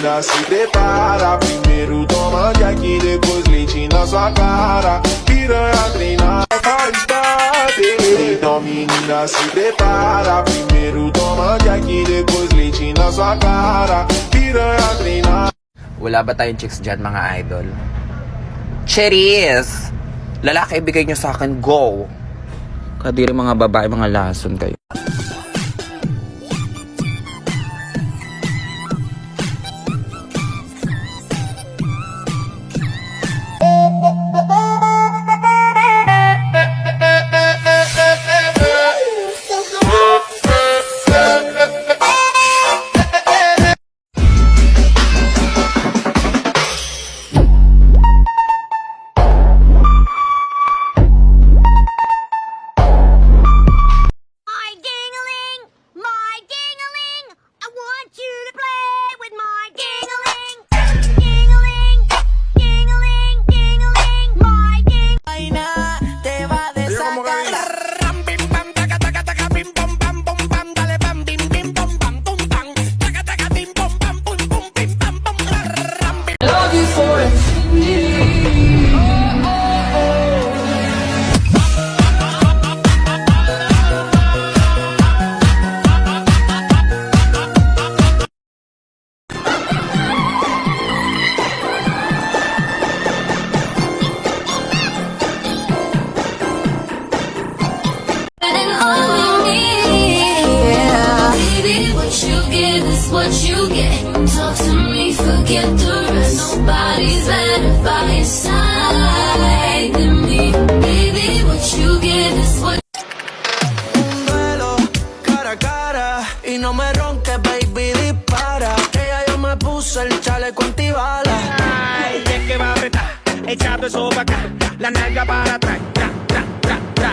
menina, se prepara. Primeiro toma Jack, depois leite na sua cara. Piranha treinar para escape. Então menina, se prepara. Primeiro toma Jack, depois leite na sua cara. Piranha treinar. Wala ba tayong chicks dyan, mga idol? Cherries! Lalaki, ibigay nyo sa akin, go! Kadiri mga babae, mga lason kayo. What you get, talk to me, forget the rest. Nobody's better by your side than me. Baby, what you get is what. Un duelo cara a cara y no me ronques, baby, dispara. Que ya yo me puse el chaleco antibala. Ay, es que va a apretar, echando eso para acá, la nalga para atrás, tra, tra, tra, tra.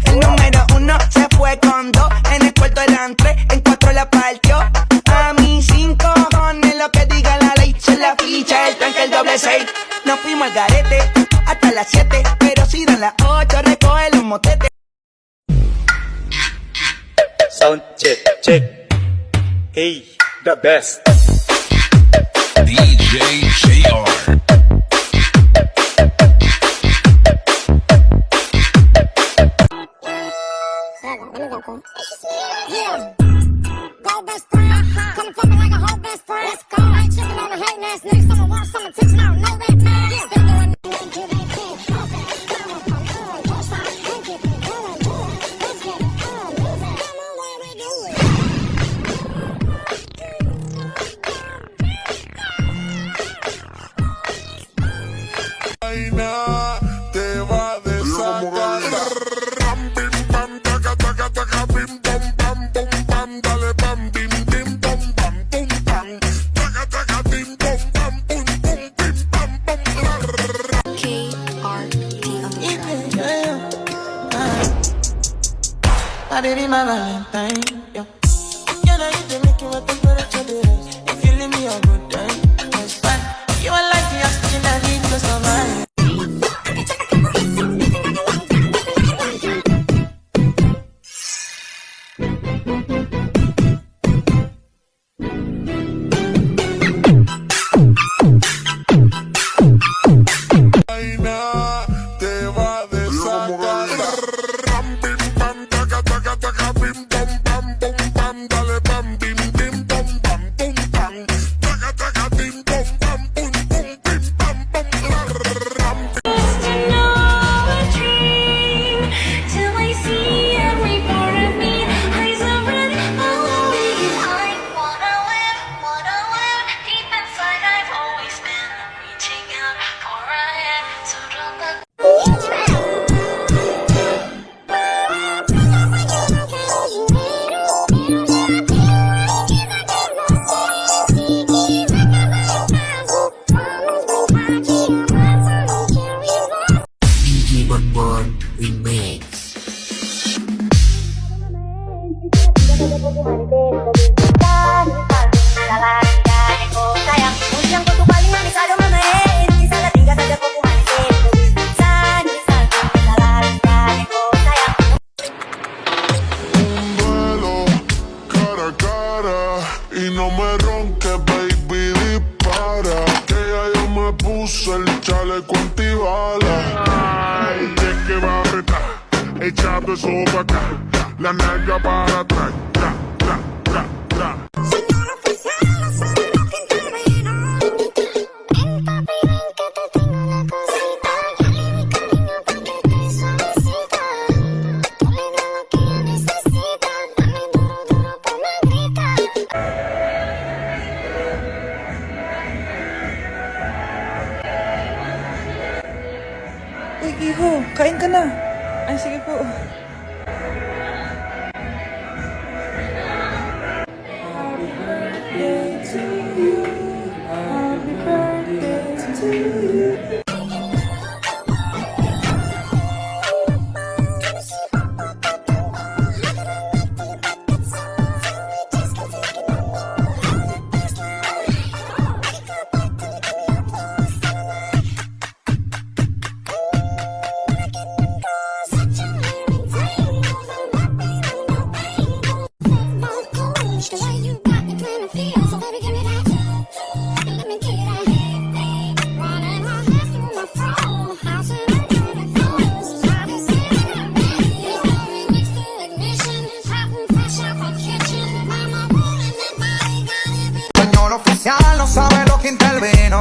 El número uno se fue con dos. En el cuarto eran tres, en cuatro la partió. A mí 5 cojones, lo que diga la ley. Se la ficha, el tranque, el doble 6. Nos fuimos al garete hasta las 7. Pero si dan las 8, recoge los motetes. Sound check, check. Hey, the best. DJ JR. Yeah. Go best friend. Come fucking like a whole best friend. Let's go. I ain't tripping on the hating ass niggas. Someone want some attention. I don't know that man. Yeah. Still doing until they can't. Okay. Come on, come on. Don't stop. Don't get it. Come on, do it. Let's get it. Come on, why we do it? Te va a desatar. Ram, bim, bam, taca, taca, taca, bim, bam, bam, bum, bam, dale, bam, bim, bim, bam, bam, bum, bam, taca, taca, bim, bam, bam, bum, bum, bim, bam, bam, KRT on the track. I did it my Valentine, yo. You know you can make it what temperature it is. If you leave me a good time, that's fine. You are like the oxygen I need to survive. Te va a desatar. Ram, bim, bam, taca, taca, taca, bim, bam, Minsan, lalaki ko sayang. Unyang ko tumaling manisado mamain. Minsan nating kasada ko kumanisip. Minsan, lalaki ko sayang. Un duelo cara a cara y no me ronques, baby, dispara. Que ya yo me puse el chaleco antibala. Ay, es que va a apretar, echando eso pa' acá, la nalga para atrás, tra, tra, tra, tra. Señor oficial, no sabe lo que intervino. Ven, papi, ven que te tengo una cosita. Ya le di cariño pa' que te suavecita. Tú me das lo que ella necesita. Dame duro, duro, ponme grita. Uy, Iho, kain ka na. Ay, sige po. Happy birthday to you. Happy birthday to you. The way you got me trying to feel, so baby, give me that. Let me get that. Running my hands through my fro. How should I do it? Try to see it. Pouring next to ignition, hot and fresh out the kitchen. Mama rolling that body, got it. Señor oficial, no sabe lo que intervino.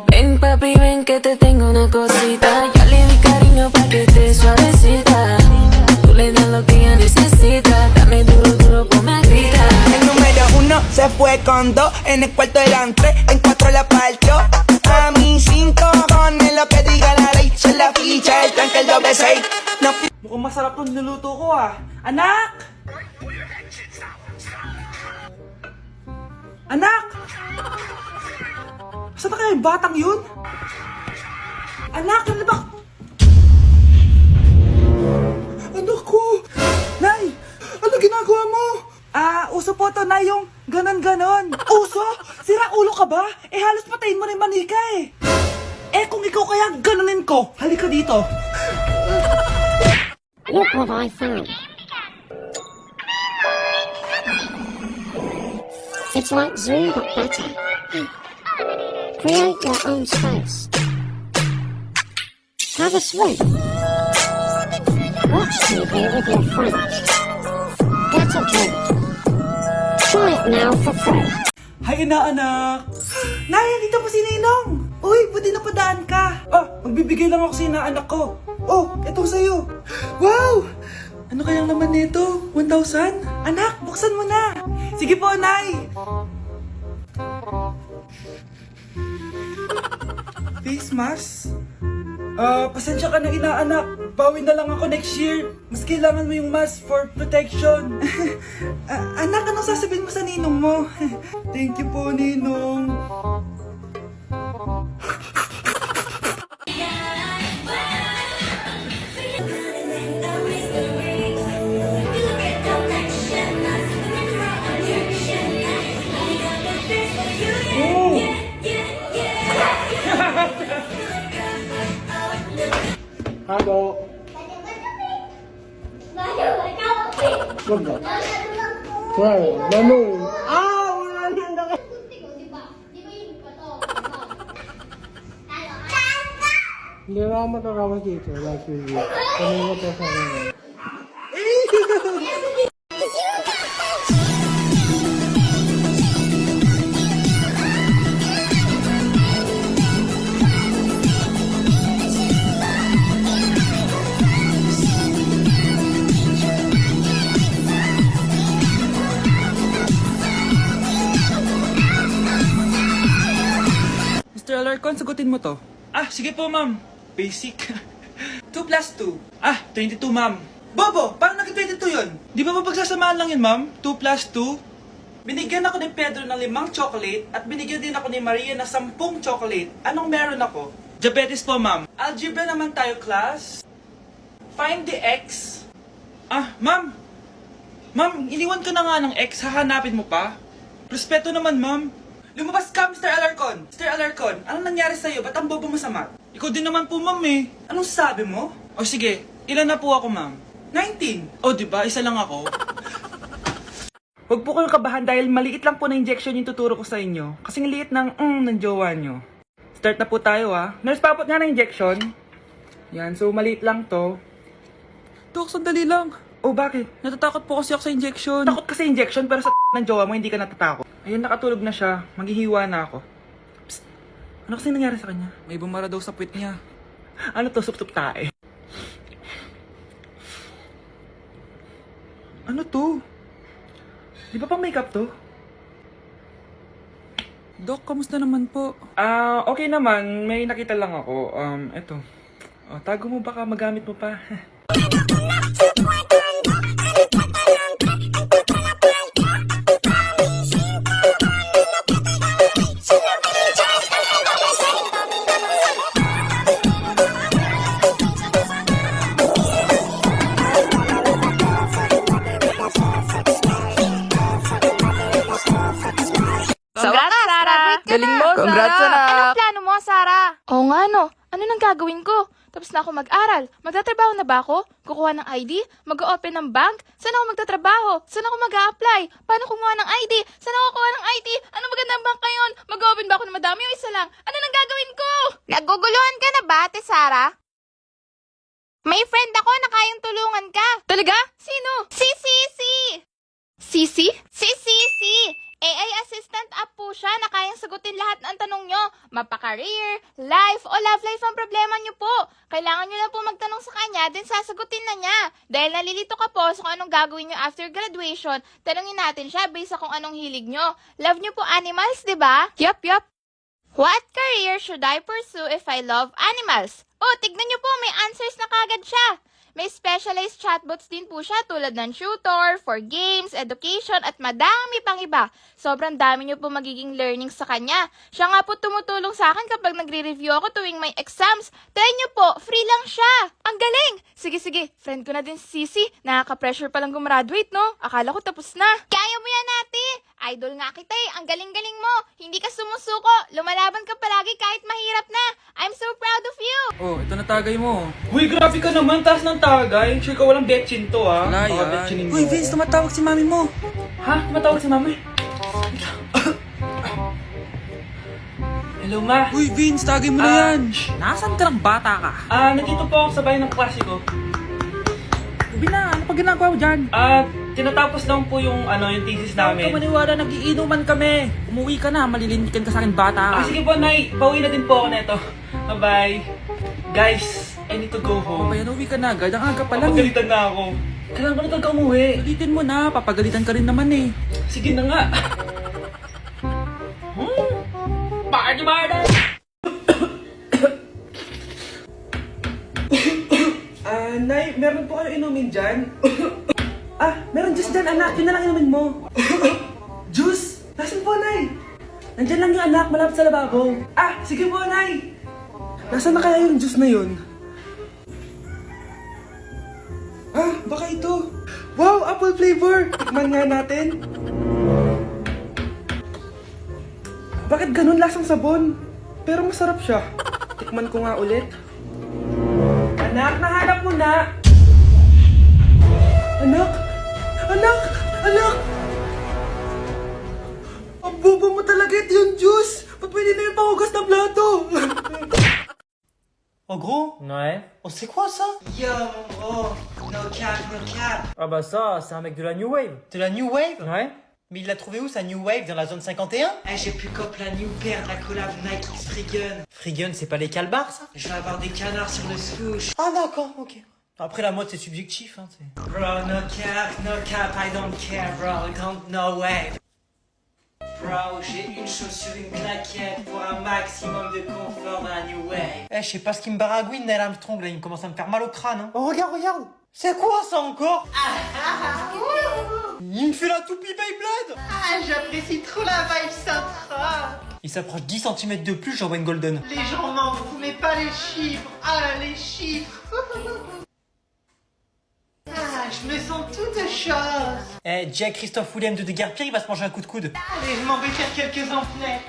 Ven papi, ven que te tengo una cosita. Ya le di cariño pa' que esté suavecita. Tú le das lo que ella necesita. Dame duro, duro, ponme grita. El número 1 se fue con 2, en el cuarto eran 3, en 4 la partió. A mí 5 cojones lo que diga la ley, se la ficha, el tranque, el doble 6. No Mukhang masarap tong niluto ko ah. Anak! Anak! Saan na kaya yung batang yun? Anak, ano ba? Anak ko! Nay! Ano ginagawa mo? Uso po to na yung ganon-ganon. Uso? Sira ulo ka ba? Eh halos patayin mo rin manika eh. Eh kung ikaw kaya ganunin ko, halika dito. Look what I found. It's like Zoom but better. Create your own space. Have a swim. Watch TV with your friends. Get a drink. Try it now for free. Hay inaanak! Nay, dito po si Ninong! Uy, buti napadaan ka! Magbibigay lang ako sa inaanak ko. Oh, ito sa'yo. Wow! Ano kayang laman nito? 1,000? Anak, buksan mo na! Sige po, Nay! Face mask? Pasensya ka na inaanak. Bawi na lang ako next year. Mas kailangan mo yung mask for protection. Anak, anong sasabihin mo sa ninong mo? Thank you po, ninong. Hindi na ako matatawa dito, last video. Kanina po sa akin. Mr. Alarcon, sagutin mo to. Sige po, ma'am. Basic. 2 plus 2. 22, ma'am. Bobo, paano naging 22 yun? Di ba mapagsasamaan lang yun, ma'am? 2 plus 2? Binigyan ako ni Pedro ng 5 chocolate at binigyan din ako ni Maria ng 10 chocolate. Anong meron ako? Diabetes po, ma'am. Algebra naman tayo, class. Find the x. Ma'am. Ma'am, iniwan ka na nga ng ex, hahanapin mo pa? Respeto naman, ma'am. Lumabas ka, Mr. Alarcon. Mr. Alarcon, anong nangyari sa'yo? Ba't ang bobo mo sa mat? Ikaw din naman po, ma'am eh. Anong sabi mo? O sige, ilan na po ako, ma'am? 19. O, diba? Isa lang ako. Huwag po kayong kabahan dahil maliit lang po na injection yung tuturo ko sa inyo. Kasing liit ng jowa nyo. Start na po tayo, ha. Nurse, papot nga na injection. Yan, so maliit lang to. Dok, sandali lang. Oh, bakit? Natatakot po kasi ako sa injection. Takot ka sa injection pero sa ng jowa mo hindi ka natatakot. Ayun, nakatulog na siya. Maghihiwa na ako. Psst! Ano kasi nangyari sa kanya? May bumara daw sa puwit niya. Ano to? Sup-sup tae. Ano to? Di ba pang makeup to? Dok, kamusta naman po? Okay naman. May nakita lang ako. Eto. Tago mo baka magamit mo pa. Congrats, Sarah! Galing mo, Congrats, Sarah! anak! Anong plano mo, Sarah? Oo nga, no. Ano nang gagawin ko? Tapos na ako mag-aral. Magtatrabaho na ba ako? Kukuha ng ID? Mag-open ng bank? Saan ako magtatrabaho? Saan ako mag-a-apply? Paano kumuha ng ID? Saan ako kukuha ng ID? Ano magandang bank ngayon? Mag-open ba ako ng madami o isa lang? Ano nang gagawin ko? Naguguluhan ka na ba, Ate Sarah? May friend ako na kayang tulungan ka. Talaga? Sino? Si Sisi! Sisi? Si Sisi! AI assistant app po siya na kayang sagutin lahat ng tanong nyo. Mapa-career, life, o love life ang problema nyo po. Kailangan nyo lang po magtanong sa kanya, then sasagutin na niya. Dahil nalilito ka po sa kung anong gagawin nyo after graduation, tanongin natin siya based sa kung anong hilig nyo. Love nyo po animals, di ba? Yup. What career should I pursue if I love animals? Oh, tignan nyo po, may answers na kagad siya. May specialized chatbots din po siya tulad ng tutor, for games, education, at madami pang iba. Sobrang dami niyo po magiging learning sa kanya. Siya nga po tumutulong sa akin kapag nagre-review ako tuwing may exams. Try niyo po, free lang siya. Ang galing! Sige, friend ko na din si Sisi. Nakaka-pressure palang gumraduate, no? Akala ko tapos na. Kaya mo yan, ate! Idol nga kita eh. Ang galing-galing mo. Hindi ka sumusuko. Lumalaban ka palagi kahit mahirap na. I'm so proud of you! Oh, ito na tagay mo. Uy, grabe ka naman. Taas ng tagay. Sure ka walang betchin to, ha? Wala Baka yan. betchinin mo. Uy, Vince, tumatawag si mami mo. Ha? Tumatawag si mami? Hello, ma. Uy, Vince, tagay mo na yan. Nasaan ka ng bata ka? Nandito po ako sa bahay ng klase ko. Sabi na, ano pa ginagawa mo dyan? Tinatapos lang po yung thesis Huwag ka namin. maniwala, nagiinuman kami. Umuwi ka na, malilintikan ka sa akin bata ka. Sige po, Nay. Pauwi na din po ako neto. Bye-bye. Guys, I need to go home. Bayan, uwi ka na agad. Ang aga pa lang eh. Papagalitan na ako. Kailangan ko na talaga umuwi. Ulitin mo na, papagalitan ka rin naman eh. Sige na nga. Party! Nay, meron po kayo inumin dyan? Meron juice dyan, anak. Yun na lang inumin mo. Juice? Nasaan po, Nay? Nandyan lang yung anak, malapit sa lababo. Sige po, Nay. Nasaan na kaya yung juice na yun? Baka ito. Wow, apple flavor. Tikman nga natin. Bakit ganun lasang sabon? Pero masarap siya. Tikman ko nga ulit. Anak, nahanap mo na. Anak! Ang bobo mo talaga, ito yung juice. Pwede na yung panghugas ng plato. Oh gros? Ouais. Oh c'est quoi ça? Yo, mon gros, no cap. Ah bah ça, c'est un mec de la New Wave. De la New Wave? Ouais. Mais il l'a trouvé où sa New Wave? Dans la zone 51? J'ai pu cop la new paire de la collab Nike X Freegun. Freegun, c'est pas les calbars ça? Je vais avoir des canards sur le swoosh. Ah d'accord, ok. Après la mode c'est subjectif hein. Bro, no cap, I don't care, bro, no way. Bro, j'ai une chaussure, une claquette pour un maximum de confort dans la new wave. Eh, je sais pas ce qui me baragouine Neil Armstrong là, il me commence à me faire mal au crâne hein. Oh regarde! C'est quoi ça encore? Il me fait la toupie Beyblade! J'apprécie trop la vibe Centra. Il s'approche 10 cm de plus, j'envoie une golden. Les gens m'en foutent, mais pas les chiffres. Les chiffres. Je me sens toute chose. Eh, Jack Christophe Willem de Deguerpierre, il va se manger un coup de coude. Allez, je m'en vais faire quelques emplettes.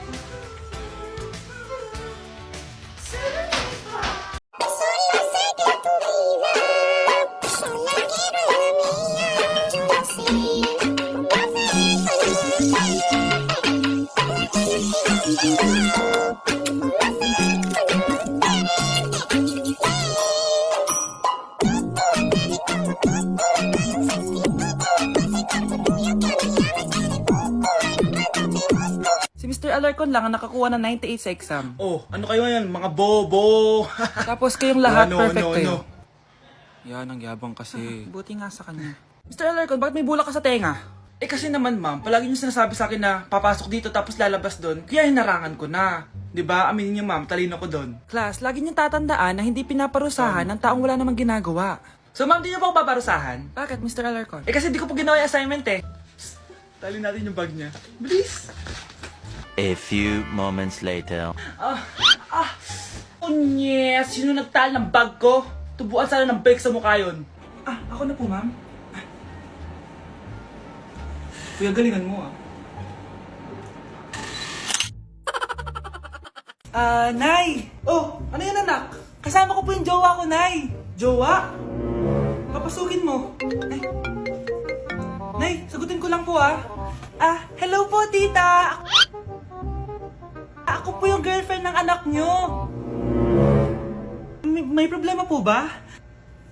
Si Mr. Alarcon lang ang nakakuha ng 98 sa exam. Oh, ano kayo yan? Mga bobo! Tapos kayong lahat Ano, perfect ano, kayo. ano? Yan, ang yabang kasi. Buti nga sa kanya. Mr. Alarcon, bakit may bulak ka sa tenga? Eh kasi naman ma'am, palagi niyo sinasabi sa akin na papasok dito tapos lalabas doon, kaya hinarangan ko na. 'Di ba? Aminin niyo ma'am, talino ko doon. Class, lagi niyong tatandaan na hindi pinaparusahan ng taong wala namang ginagawa. So ma'am, di niyo po ako paparusahan? Bakit, Mr. Alarcon? Eh kasi di ko po ginawa yung assignment eh. Psst, tali natin yung bag niya. Bilis! A few moments later. Oh yes! Sino nagtal ng bag ko? Tubuan sana ng bake sa mukha yun. Ah, ako na po ma'am. Kuya, galingan mo Nay! Oh, ano yan anak? Kasama ko po yung jowa ko, Nay. Jowa? Papasukin mo. Nay, sagutin ko lang po hello po tita. Ako po yung girlfriend ng anak nyo. May problema po ba?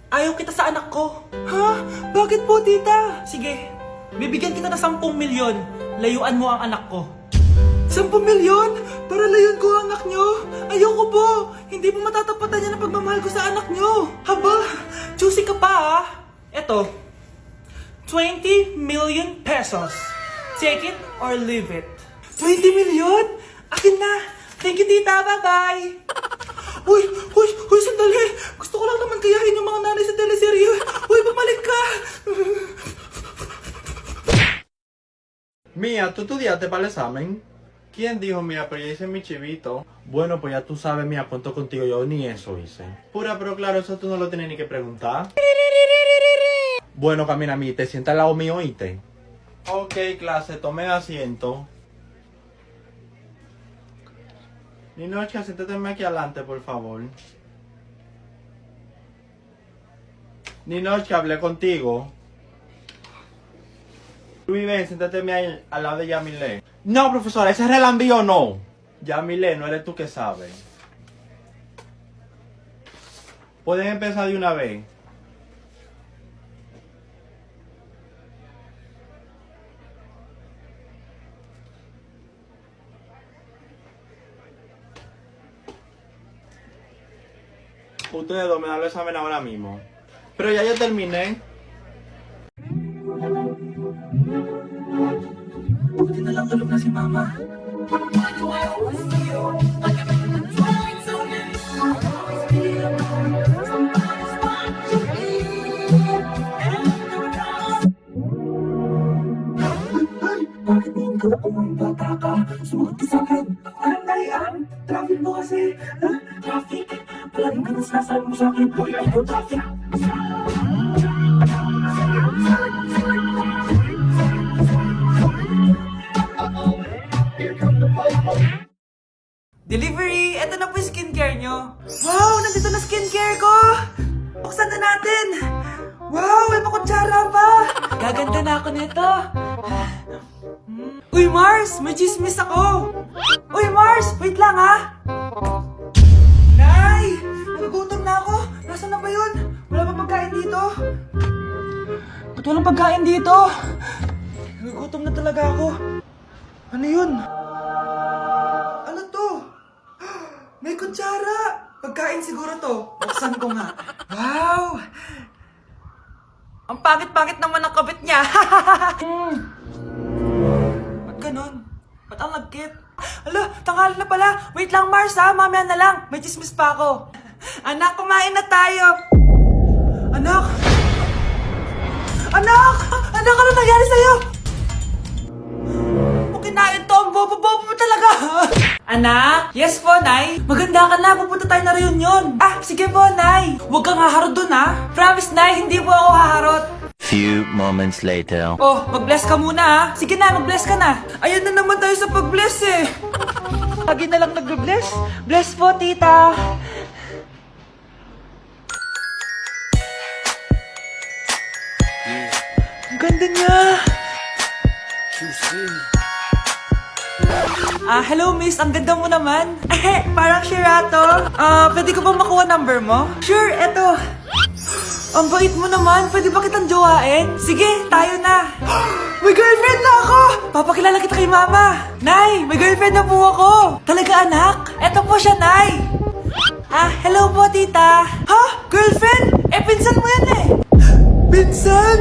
Ayaw kita sa anak ko. Ha? Bakit po tita? Sige, bibigyan kita ng 10 milyon. Layuan mo ang anak ko. 10 milyon? Para layuan ko ang anak nyo? Ayoko po. Hindi po matatapatan niya ng pagmamahal ko sa anak nyo. Haba, juicy ka pa Eto, 20 million pesos. Take it or leave it. 20 million? Akin na. Thank you tita, bye-bye. Uy, sandali. Gusto ko lang naman kayahin yung mga nanay sa teleserye. Uy, bumalik ka. Mía, ¿tú estudiaste para el examen? ¿Quién dijo, mía, pero ya hice mi chivito? Bueno, pues ya tú sabes, mía, cuento contigo, yo ni eso hice. Pura, pero claro, eso tú no lo tienes ni que preguntar. Bueno, camina, mí, te sientas al lado mío, ¿oíste? Ok, clase, tome asiento. Ninochka, siéntate aquí adelante, por favor. Ninochka, hablé contigo. Luis, ven, siéntate ahí al lado de Yamile. No, profesora, ese es relambío no. Yamile, no eres tú que sabes. Pueden empezar de una vez. Ustedes dos me dan el examen ahora mismo. Pero ya yo terminé. Buti na lang tulog na si mama. Bakit hindi ka umang bata ka? Sumagot ka sa akin. Anong dalian? Traffic mo kasi. Traffic. Palaging ka na sinasabi mo sa akin. Boy, I don't traffic. Delivery! Ito na po yung skincare nyo. Wow! Nandito na skincare ko! Buksan na natin! Wow! May pakutsara pa! Gaganda na ako nito! Uy, Mars! May chismis ako! Uy, Mars! Wait lang, Nay! Nagugutom na ako! Nasaan na ba yun? Wala pa pagkain dito? Ba't walang pagkain dito? Nagugutom na talaga ako. Ano yun? Ano to? May kutsara! Pagkain siguro to. Buksan ko nga. Wow! Ang pangit-pangit naman ang kabit niya. Ba't ganon? Ba't ang lagkit? Ala, tanghali na pala. Wait lang, Mars mamaya na lang. May chismis pa ako. Anak, kumain na tayo. Anak! Anak! Anak, ano nangyari sa'yo? Kinain to, ang bobo-bobo mo talaga. Anak? Yes po, Nay. Maganda ka na, pupunta tayo na reunion. Sige po, Nay. Huwag kang haharot dun, Promise, Nay, hindi po ako haharot. few moments later. Oh, mag-bless ka muna ha. Sige na, mag-bless ka na. Ayan na naman tayo sa pag-bless eh. Lagi na lang nag-bless. Bless po, tita. Ang ganda niya. Hello miss, ang ganda mo naman. Parang Shirato. Pwede ko ba makuha number mo? Sure, eto. Ang bait mo naman, pwede ba kitang jowain? Sige, tayo na. May girlfriend na ako! Papakilala kita kay mama. Nay, may girlfriend na po ako. Talaga anak? Eto po siya, Nay. Hello po tita. Ha? Girlfriend? Pinsan mo yan eh. Pinsan?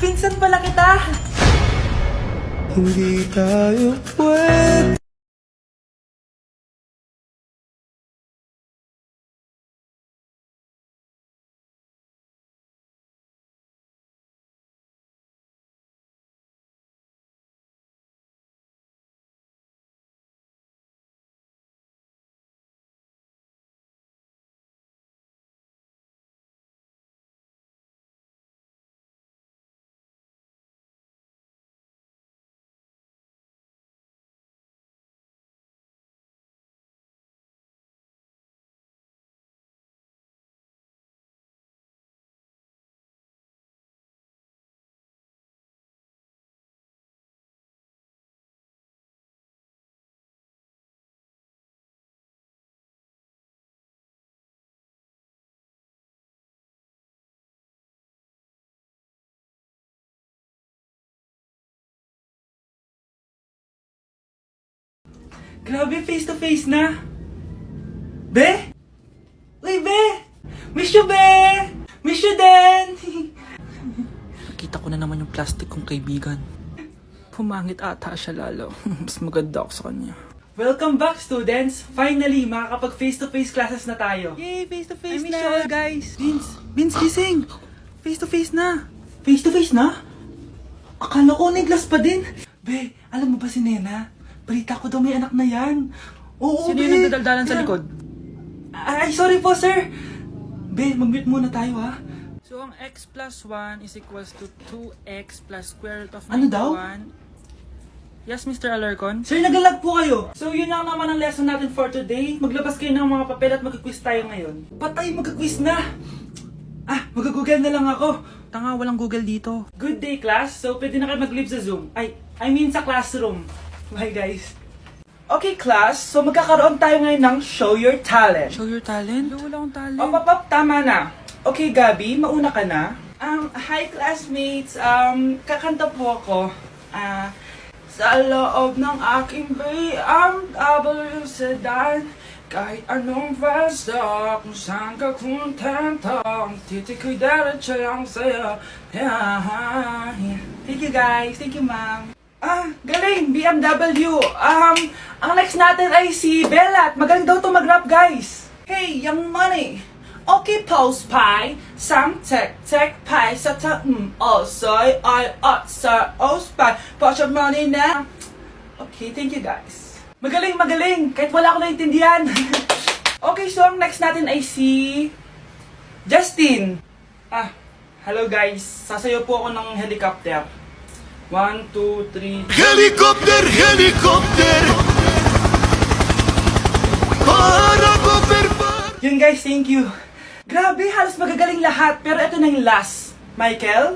Pinsan pala kita. Hindi tayo pwede. Grabe, face to face na. Be? Uy, Be! Miss you, Be! Miss you din! Nakita ko na naman yung plastic kong kaibigan. Pumangit ata siya lalo. Mas maganda ako sa kanya. Welcome back, students! Finally, makakapag face-to-face classes na tayo. Yay! Face-to-face na! I miss you all, guys! Vince, gising! Face-to-face na! Face-to-face na? Akala ko neglas pa din. Be, alam mo ba si Nena? Balita ko daw may anak na yan. Oo, Sino yung nagdadaldalan sa likod? Ay, sorry po, sir. Be, mag-mute muna tayo, ha? So, ang x plus 1 is equals to 2x plus square root of 91. Ano daw? Yes, Mr. Alarcon? Sir, nagalag po kayo. So, yun lang naman ang lesson natin for today. Maglabas kayo ng mga papel at mag-quiz tayo ngayon. Patay, mag-quiz na! Mag-google na lang ako. Tanga, walang Google dito. Good day, class. So, pwede na kayo mag-leave sa Zoom. I mean sa classroom. Bye, guys. Okay, class. So, magkakaroon tayo ngayon ng Show Your Talent. Show Your Talent? Wala akong talent. Tama na. Okay, Gabi, mauna ka na. Hi, classmates. Kakanta po ako. Sa loob ng aking BMW sedan, kahit anong pwesto, kung saan ka kontento, ang titik ko'y diretso lang sa'yo. Thank you, guys. Thank you, ma'am. Galing! BMW! Ang next natin ay si Bellat. Magaling daw to mag-rap, guys. Hey, Young Money! Okay, post pie. Sang tek pie. Sa soy, sa spy. Post your money na. Okay, thank you, guys. Magaling! Kahit wala ako naintindihan. Okay, so ang next natin ay si Justin. Hello, guys. Sasayaw po ako ng helicopter. 1, 2, 3. Helicopter, helicopter. Yun guys, thank you. Grabe, halos magagaling lahat. Pero ito na yung last. Michael?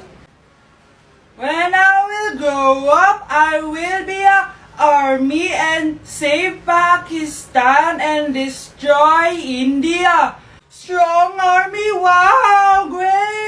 When I will grow up, I will be a army and save Pakistan and destroy India. Strong army, wow, great.